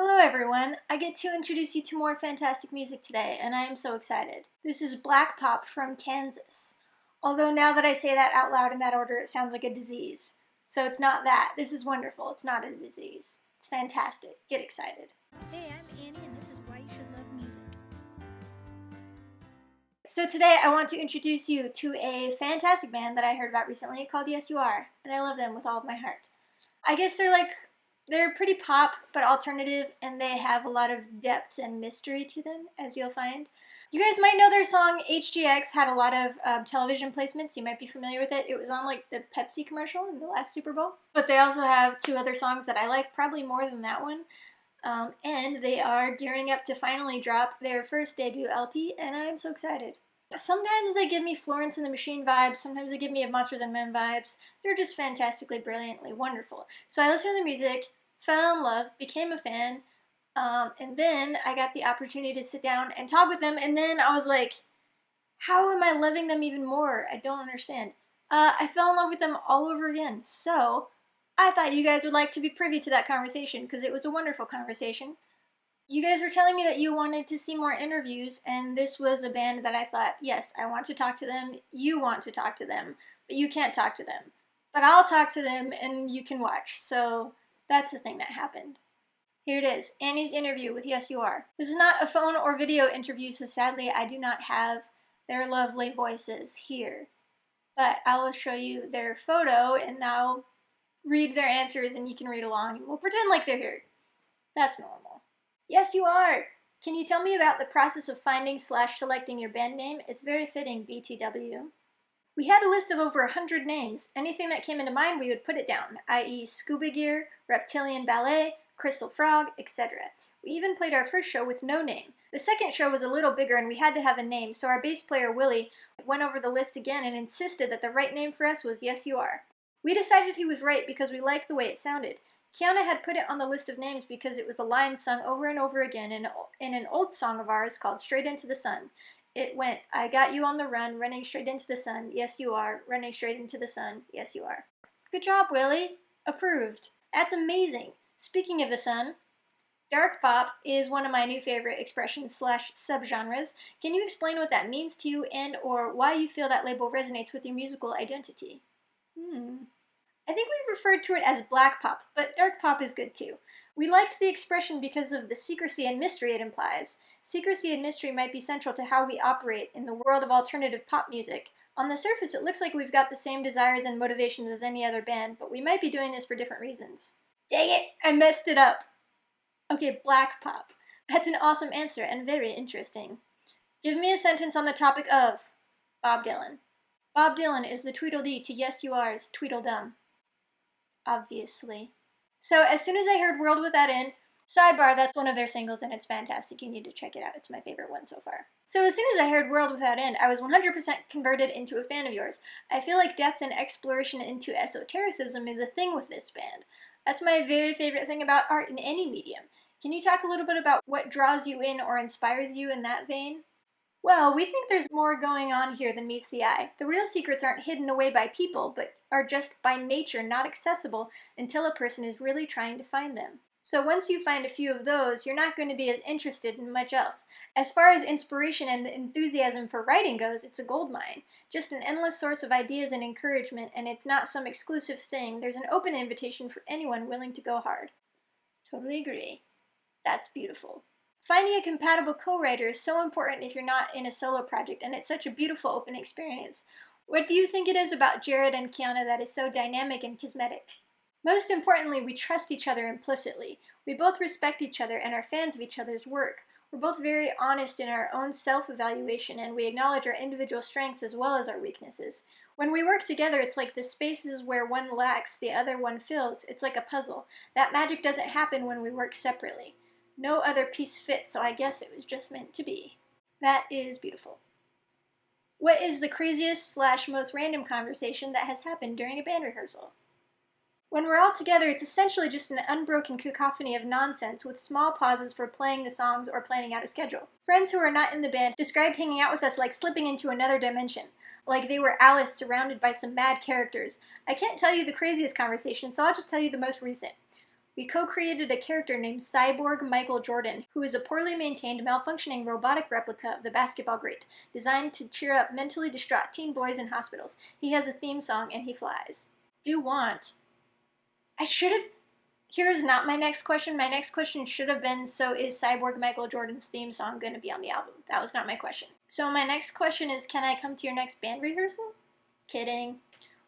Hello everyone, I get to introduce you to more fantastic music today, and I am so excited. This is Black Pop from Kansas. Although now that I say that out loud in that order, it sounds like a disease. So it's not that. This is wonderful. It's not a disease. It's fantastic. Get excited. Hey, I'm Annie, and this is Why You Should Love Music. So today I want to introduce you to a fantastic band that I heard about recently called Yes You Are, and I love them with all of my heart. I guess they're pretty pop, but alternative, and they have a lot of depth and mystery to them, as you'll find. You guys might know their song HGX had a lot of television placements. You might be familiar with it. It was on the Pepsi commercial in the last Super Bowl. But they also have two other songs that I like, probably more than that one. And they are gearing up to finally drop their first debut LP, and I'm so excited. Sometimes they give me Florence and the Machine vibes, sometimes they give me Monsters and Men vibes. They're just fantastically, brilliantly wonderful. So I listened to the music, fell in love, became a fan, and then I got the opportunity to sit down and talk with them, and then I was like, how am I loving them even more? I don't understand. I fell in love with them all over again, so I thought you guys would like to be privy to that conversation, because it was a wonderful conversation. You guys were telling me that you wanted to see more interviews, and this was a band that I thought, yes, I want to talk to them, you want to talk to them, but you can't talk to them. But I'll talk to them, and you can watch, so that's the thing that happened. Here it is, Annie's interview with Yes You Are. This is not a phone or video interview, so sadly I do not have their lovely voices here. But I will show you their photo, and I'll read their answers, and you can read along, and we'll pretend like they're here. That's normal. Yes, you are! Can you tell me about the process of finding/selecting your band name? It's very fitting, BTW. We had a list of over 100 names. Anything that came into mind, we would put it down, i.e. Scuba Gear, Reptillian Ballet, Crystal Frog, etc. We even played our first show with no name. The second show was a little bigger and we had to have a name, so our bass player Willie went over the list again and insisted that the right name for us was Yes You Are. We decided he was right because we liked the way it sounded. Kianna had put it on the list of names because it was a line sung over and over again in an old song of ours called Straight Into the Sun. It went, I got you on the run, running straight into the sun, yes you are, running straight into the sun, yes you are. Good job, Willie. Approved. That's amazing. Speaking of the sun, dark pop is one of my new favorite expressions/subgenres. Can you explain what that means to you and or why you feel that label resonates with your musical identity? I think we referred to it as black pop, but dark pop is good too. We liked the expression because of the secrecy and mystery it implies. Secrecy and mystery might be central to how we operate in the world of alternative pop music. On the surface, it looks like we've got the same desires and motivations as any other band, but we might be doing this for different reasons. Dang it! I messed it up! Okay, black pop. That's an awesome answer and very interesting. Give me a sentence on the topic of Bob Dylan. Bob Dylan is the Tweedle-Dee to Yes You Are's Tweedledum. Obviously. So as soon as I heard World Without End, sidebar, that's one of their singles and it's fantastic. You need to check it out. It's my favorite one so far. So as soon as I heard World Without End, I was 100% converted into a fan of yours. I feel like depth and exploration into esotericism is a thing with this band. That's my very favorite thing about art in any medium. Can you talk a little bit about what draws you in or inspires you in that vein? Well, we think there's more going on here than meets the eye. The real secrets aren't hidden away by people, but are just by nature not accessible until a person is really trying to find them. So once you find a few of those, you're not going to be as interested in much else. As far as inspiration and the enthusiasm for writing goes, it's a goldmine. Just an endless source of ideas and encouragement, and it's not some exclusive thing. There's an open invitation for anyone willing to go hard. Totally agree. That's beautiful. Finding a compatible co-writer is so important if you're not in a solo project, and it's such a beautiful open experience. What do you think it is about Jared and Kianna that is so dynamic and kismetic? Most importantly, we trust each other implicitly. We both respect each other and are fans of each other's work. We're both very honest in our own self-evaluation, and we acknowledge our individual strengths as well as our weaknesses. When we work together, it's like the spaces where one lacks, the other one fills. It's like a puzzle. That magic doesn't happen when we work separately. No other piece fits, so I guess it was just meant to be. That is beautiful. What is the craziest/most random conversation that has happened during a band rehearsal? When we're all together, it's essentially just an unbroken cacophony of nonsense with small pauses for playing the songs or planning out a schedule. Friends who are not in the band described hanging out with us like slipping into another dimension, like they were Alice surrounded by some mad characters. I can't tell you the craziest conversation, so I'll just tell you the most recent. We co-created a character named Cyborg Michael Jordan, who is a poorly maintained, malfunctioning robotic replica of the basketball great, designed to cheer up mentally distraught teen boys in hospitals. He has a theme song and he flies. Do want. I should have... Here's not my next question. My next question should have been, so is Cyborg Michael Jordan's theme song going to be on the album? That was not my question. So my next question is, can I come to your next band rehearsal? Kidding.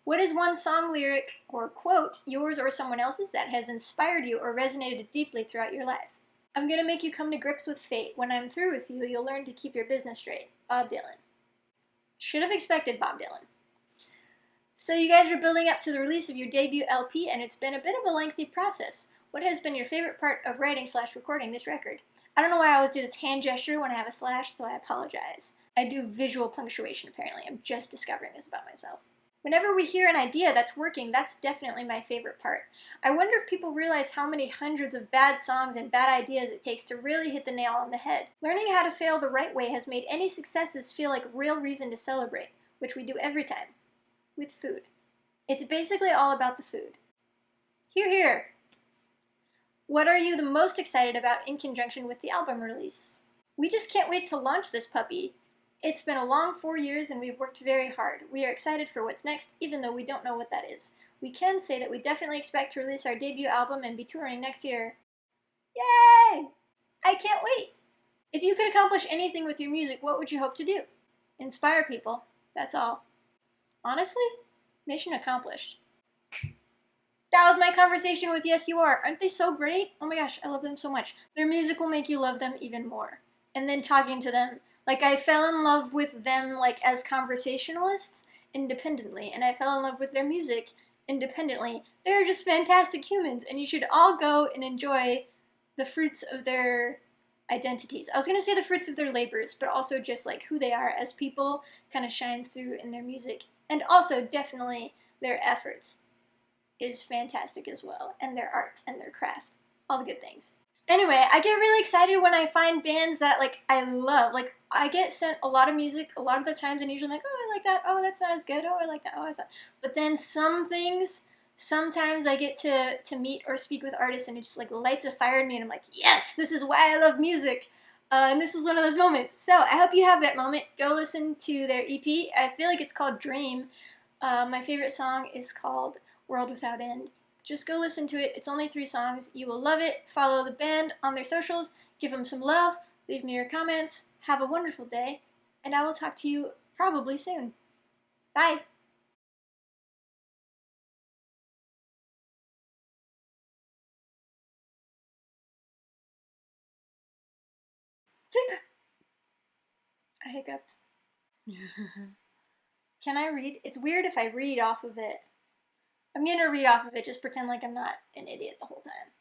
What is one song lyric or quote, yours or someone else's, that has inspired you or resonated deeply throughout your life? I'm going to make you come to grips with fate. When I'm through with you, you'll learn to keep your business straight. Bob Dylan. Should have expected Bob Dylan. So you guys are building up to the release of your debut LP, and it's been a bit of a lengthy process. What has been your favorite part of writing/recording this record? I don't know why I always do this hand gesture when I have a slash, so I apologize. I do visual punctuation, apparently. I'm just discovering this about myself. Whenever we hear an idea that's working, that's definitely my favorite part. I wonder if people realize how many hundreds of bad songs and bad ideas it takes to really hit the nail on the head. Learning how to fail the right way has made any successes feel like a real reason to celebrate, which we do every time. With food. It's basically all about the food. Hear, hear. What are you the most excited about in conjunction with the album release? We just can't wait to launch this puppy. It's been a long 4 years and we've worked very hard. We are excited for what's next, even though we don't know what that is. We can say that we definitely expect to release our debut album and be touring next year. Yay! I can't wait! If you could accomplish anything with your music, what would you hope to do? Inspire people. That's all. Honestly, mission accomplished. That was my conversation with Yes You Are. Aren't they so great? Oh my gosh, I love them so much. Their music will make you love them even more. And then talking to them, like I fell in love with them like as conversationalists independently, and I fell in love with their music independently. They're just fantastic humans, and you should all go and enjoy the fruits of their identities. I was going to say the fruits of their labors, but also just like who they are as people kind of shines through in their music. And also definitely their efforts is fantastic as well, and their art and their craft. All the good things. Anyway, I get really excited when I find bands that like I love. Like I get sent a lot of music a lot of the times, and usually I'm like, oh, I like that. Oh, that's not as good. Oh, I like that. Oh, that's not. But then some things, sometimes I get to meet or speak with artists, and it just like lights a fire in me, and I'm like, yes, this is why I love music. And this is one of those moments. So I hope you have that moment. Go listen to their EP. I feel like it's called Dream. My favorite song is called World Without End. Just go listen to it. It's only 3 songs. You will love it. Follow the band on their socials. Give them some love. Leave me your comments. Have a wonderful day. And I will talk to you probably soon. Bye. I hiccuped. Can I read? It's weird if I read off of it. I'm gonna read off of it. Just pretend like I'm not an idiot the whole time.